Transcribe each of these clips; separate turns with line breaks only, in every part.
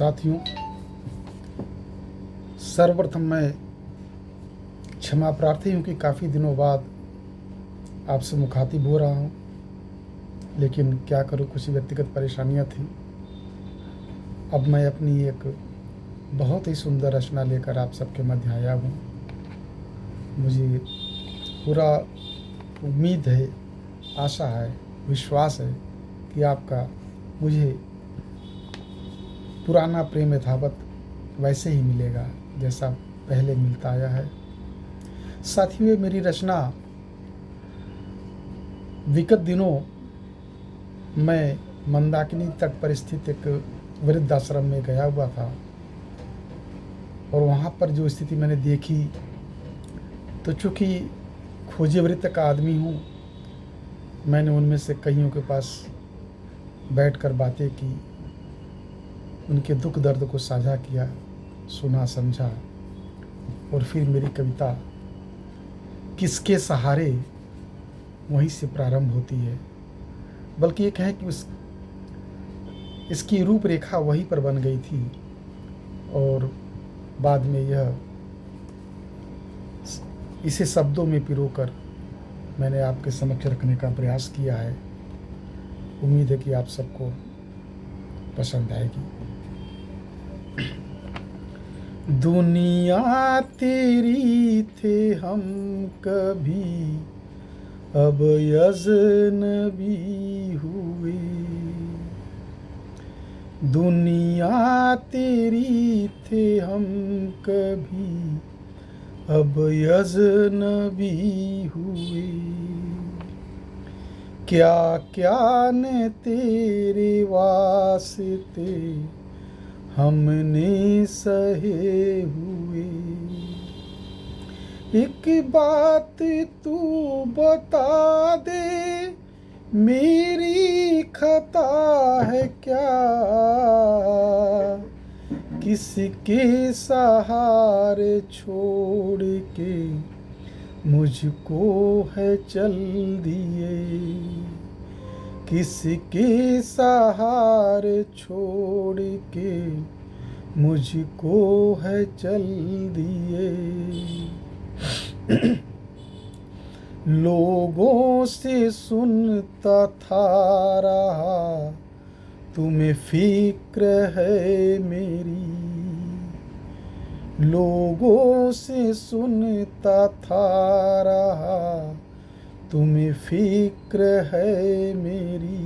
साथियों, सर्वप्रथम मैं क्षमा प्रार्थी हूँ कि काफ़ी दिनों बाद आपसे मुखातिब हो रहा हूँ, लेकिन क्या करूँ, कुछ व्यक्तिगत परेशानियाँ थीं। अब मैं अपनी एक बहुत ही सुंदर रचना लेकर आप सबके मध्य आया हूँ। मुझे पूरा उम्मीद है, आशा है, विश्वास है कि आपका मुझे पुराना प्रेम यथावत वैसे ही मिलेगा जैसा पहले मिलता आया है। साथियों, ये मेरी रचना विगत दिनों मैं मंदाकिनी तट पर स्थित एक वृद्धाश्रम में गया हुआ था और वहाँ पर जो स्थिति मैंने देखी, तो चूँकि खोजी वृत्त का आदमी हूँ, मैंने उनमें से कईयों के पास बैठकर बातें की, उनके दुख दर्द को साझा किया, सुना, समझा और फिर मेरी कविता किसके सहारे वहीं से प्रारंभ होती है। बल्कि ये कहें कि इसकी रूपरेखा वहीं पर बन गई थी और बाद में इसे शब्दों में पिरोकर मैंने आपके समक्ष रखने का प्रयास किया है। उम्मीद है कि आप सबको पसंद आएगी। दुनिया तेरी थे हम कभी, अब अजनबी हुए। दुनिया तेरी थे हम कभी, अब अजनबी हुए। क्या क्या न तेरे वास्ते हमने सहे हुए। एक बात तू बता दे, मेरी खता है क्या, किसके सहारे छोड़ के मुझको है चल दिए। किसके सहारे छोड़ के मुझको है चल दिए। लोगों से सुनता था रहा, तुम्हें फिक्र है मेरी। लोगों से सुनता था रहा, तुम्हें फिक्र है मेरी।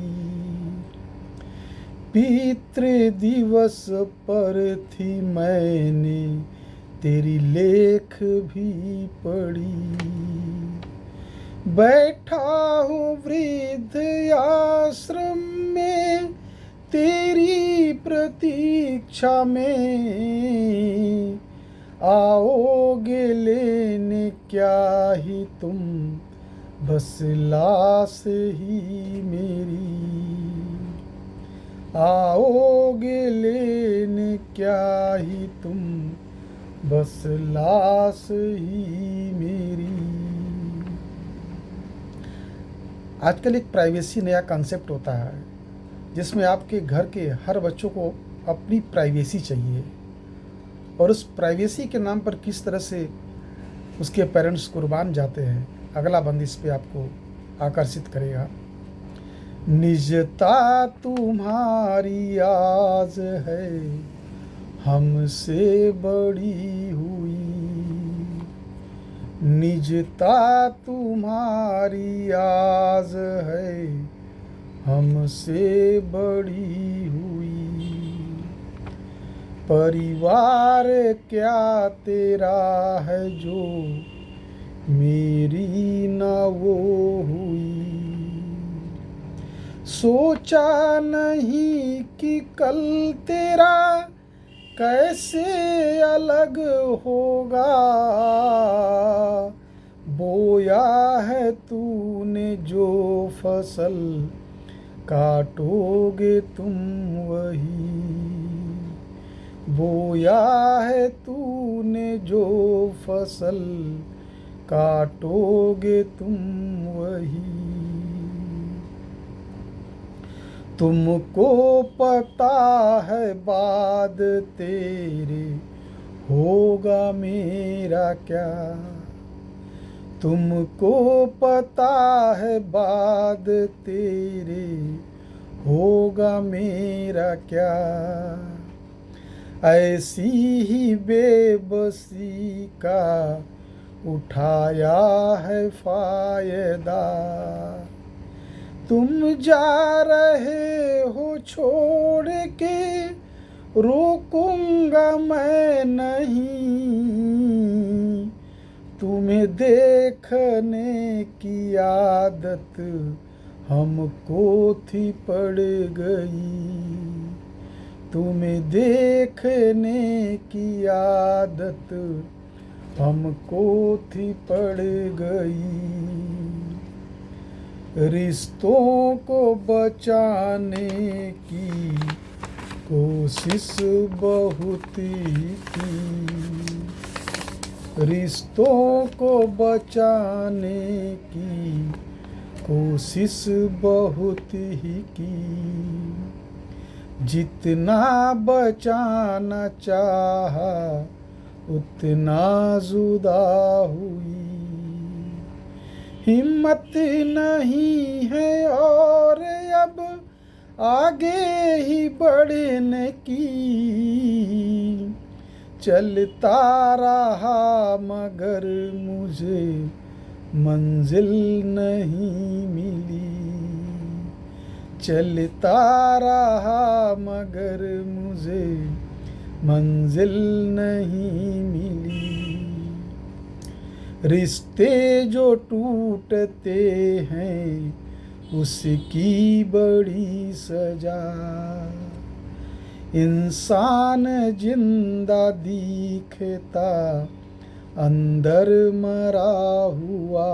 पितृ दिवस पर थी मैंने तेरी लेख भी पढ़ी। बैठा हूँ वृद्ध आश्रम में तेरी प्रतीक्षा में, आओगे लेने क्या ही तुम, बस लाश ही मेरी। आओगे लेने क्या ही तुम, बस लाश ही मेरी। आजकल एक प्राइवेसी नया कॉन्सेप्ट होता है, जिसमें आपके घर के हर बच्चों को अपनी प्राइवेसी चाहिए और उस प्राइवेसी के नाम पर किस तरह से उसके पेरेंट्स कुर्बान जाते हैं। अगला बंद इस पे आपको आकर्षित करेगा। निजता तुम्हारी आज है हमसे बड़ी हुई। निजता तुम्हारी आज है हमसे बड़ी हुई। परिवार क्या तेरा है जो मेरी ना वो हुई। सोचा नहीं कि कल तेरा कैसे अलग होगा। बोया है तूने जो फसल, काटोगे तुम वही। बोया है तूने जो फसल, काटोगे तुम वही। तुमको पता है बाद तेरे होगा मेरा क्या। तुमको पता है बाद तेरे होगा मेरा क्या। ऐसी ही बेबसी का उठाया है फायदा। तुम जा रहे हो छोड़ के, रोकूंगा मैं नहीं। तुम्हें देखने की आदत हमको थी पड़ गई। तुम्हें देखने की आदत हमको थी पड़ गई। रिश्तों को बचाने की कोशिश बहुत की। रिश्तों को बचाने की कोशिश बहुत ही की। जितना बचाना चाहा उतना जुदा हुई। हिम्मत नहीं है और अब आगे ही बढ़ने की। चलता रहा मगर मुझे मंजिल नहीं मिली। चलता रहा मगर मुझे मंजिल नहीं मिली। रिश्ते जो टूटते हैं उसकी बड़ी सजा। इंसान जिंदा दिखता अंदर मरा हुआ।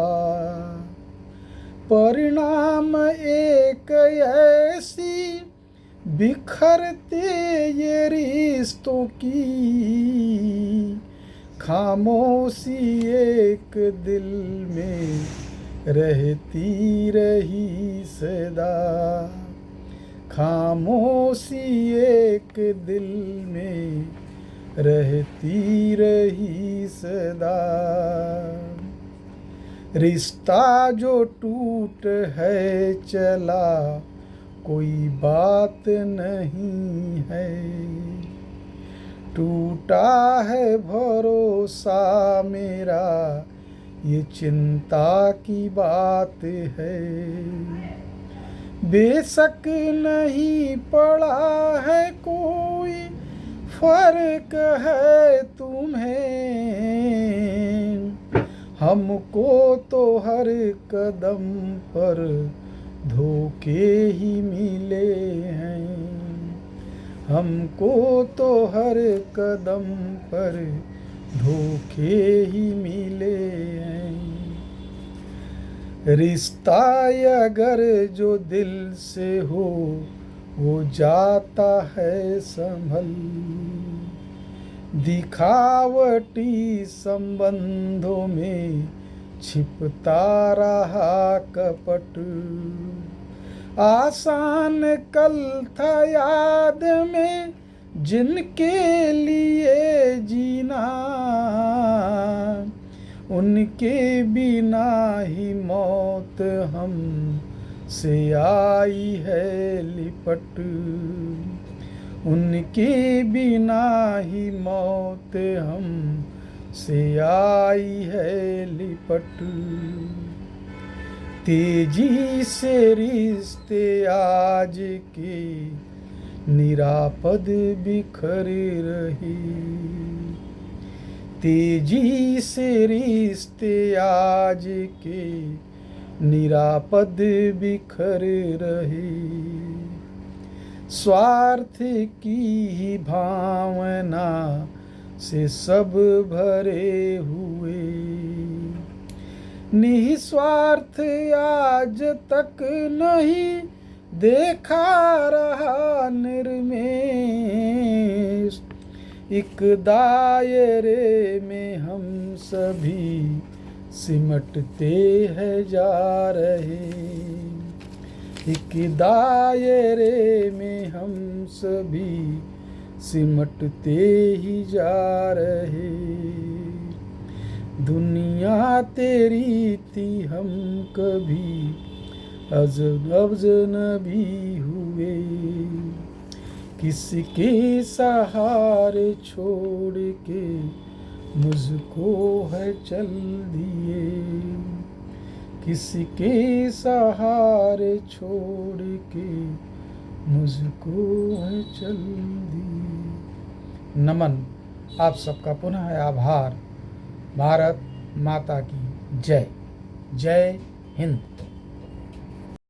परिणाम एक ऐसी बिखरते ये रिश्तों की। खामोशी एक दिल में रहती रही सदा। खामोशी एक दिल में रहती रही सदा। रिश्ता जो टूट है चला कोई बात नहीं है। टूटा है भरोसा मेरा ये चिंता की बात है। बेशक नहीं पड़ा है कोई फर्क है तुम्हें। हमको तो हर कदम पर धोखे ही मिले हैं। हमको तो हर कदम पर धोखे ही मिले हैं। रिश्ता अगर जो दिल से हो वो जाता है संभल। दिखावटी संबंधों में छिपता रहा कपट। आसान कल था याद में जिनके लिए जीना। उनके बिना ही मौत हम से आई है लिपट। उनके बिना ही मौत हम से आई है लिपट। तेजी से रिश्ते आज के निरापद बिखर रही। तेजी से रिश्ते आज के निरापद बिखर रहे। स्वार्थ की ही भावना से सब भरे हुए। निस्वार्थ आज तक नहीं देखा रहा निर्मेश। एक दायरे में हम सभी सिमटते हैं जा रहे। एक दायरे में हम सभी सिमटते ही जा रहे। दुनिया तेरी थी, हम कभी अजनबी हुए। किसके सहारे छोड़ के मुझको है चल दिए। किसके सहारे छोड़ के मुझको है चल दिए। नमन। आप सबका पुनः आभार। भारत माता की जय। जय हिंद।